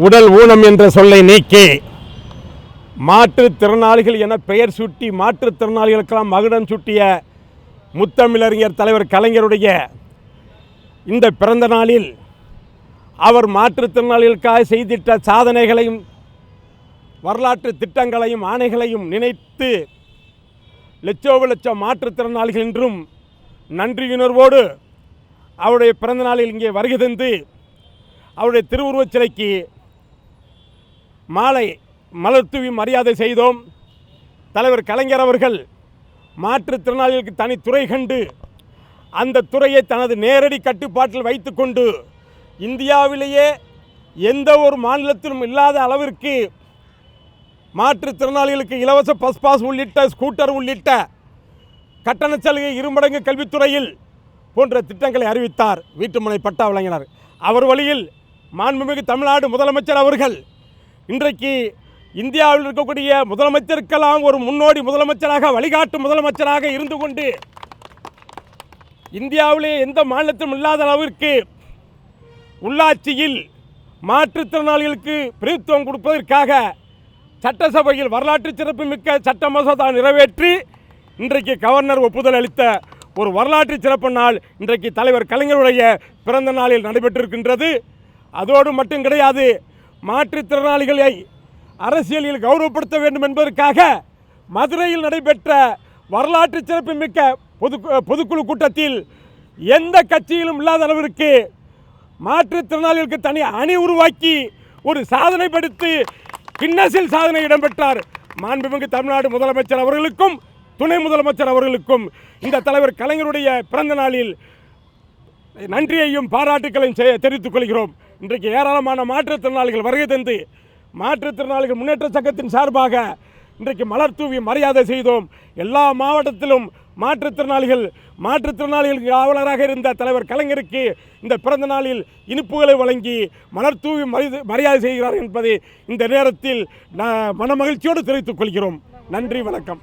உடல் ஊனம் என்ற சொல்லை நீக்கி மாற்றுத்திறனாளிகள் என பெயர் சூட்டி மாற்றுத்திறனாளிகளுக்கெல்லாம் மகுடம் சூட்டிய முத்தமிழறிஞர் தலைவர் கலைஞருடைய இந்த பிறந்த நாளில் அவர் மாற்றுத்திறனாளிகளுக்காக செய்திட்ட சாதனைகளையும் வரலாற்று திட்டங்களையும் ஆணைகளையும் நினைத்து லட்சோப மாற்றுத்திறனாளிகள் என்றும் நன்றியுணர்வோடு அவருடைய பிறந்த நாளில் இங்கே வருகை தந்து அவருடைய திருவுருவச் சிலைக்கு மாலை மலர் தூவி மரியாதை செய்தோம். தலைவர் கலைஞர் அவர்கள் மாற்றுத்திறனாளிகளுக்கு தனித்துறை கண்டு அந்த துறையை தனது நேரடி கட்டுப்பாட்டில் வைத்துக்கொண்டு இந்தியாவிலேயே எந்த ஒரு மாநிலத்திலும் இல்லாத அளவிற்கு மாற்றுத்திறனாளிகளுக்கு இலவச பஸ் பாஸ் உள்ளிட்ட ஸ்கூட்டர் உள்ளிட்ட கட்டண சலுகை இருமடங்கு கல்வித்துறையில் போன்ற திட்டங்களை அறிவித்தார். வீட்டுமனை பட்டா வழங்கினார். அவர் வழியில் மாண்புமிகு தமிழ்நாடு முதலமைச்சர் அவர்கள் இன்றைக்கு இந்தியாவில் இருக்கக்கூடிய முதலமைச்சருக்கெல்லாம் ஒரு முன்னோடி முதலமைச்சராக வழிகாட்டு முதலமைச்சராக இருந்து கொண்டு இந்தியாவிலே எந்த மாநிலத்திலும் இல்லாத அளவிற்கு உள்ளாட்சியில் மாற்றுத்திறனாளிகளுக்கு பிரதித்துவம் கொடுப்பதற்காக சட்டசபையில் வரலாற்று சிறப்புமிக்க சட்ட மசோதா நிறைவேற்றி இன்றைக்கு கவர்னர் ஒப்புதல் அளித்த ஒரு வரலாற்று சிறப்பு நாள் இன்றைக்கு தலைவர் கலைஞருடைய பிறந்த நாளில் நடைபெற்றிருக்கின்றது. அதோடு மட்டும் கிடையாது, மாற்றுத்திறனாளிகளை அரசியலில் கௌரவப்படுத்த வேண்டும் என்பதற்காக மதுரையில் நடைபெற்ற வரலாற்று சிறப்புமிக்க பொதுக்குழு கூட்டத்தில் எந்த கட்சியிலும் இல்லாத அளவிற்கு மாற்றுத்திறனாளிகளுக்கு தனி அணி உருவாக்கி ஒரு சாதனை படுத்தி கின்னஸில் சாதனை இடம்பெற்றார். மாண்புமிகு தமிழ்நாடு முதலமைச்சர் அவர்களுக்கும் துணை முதலமைச்சர் அவர்களுக்கும் இந்த தலைவர் கலைஞருடைய பிறந்த நாளில் நன்றியையும் பாராட்டுக்களையும் தெரிவித்துக் கொள்கிறோம். இன்றைக்கு ஏராளமான மாற்றுத்திறனாளிகள் வருகை தந்து மாற்றுத்திறனாளிகள் முன்னேற்ற சங்கத்தின் சார்பாக இன்றைக்கு மலர் தூவி மரியாதை செய்தோம். எல்லா மாவட்டத்திலும் மாற்றுத்திறனாளிகளுக்கு ஆவலராக இருந்த தலைவர் கலைஞருக்கு இந்த பிறந்த நாளில் இனிப்புகளை வழங்கி மலர் தூவி மரியாதை செய்கிறார் என்பதை இந்த நேரத்தில் மனமகிழ்ச்சியோடு தெரிவித்துக் கொள்கிறோம். நன்றி, வணக்கம்.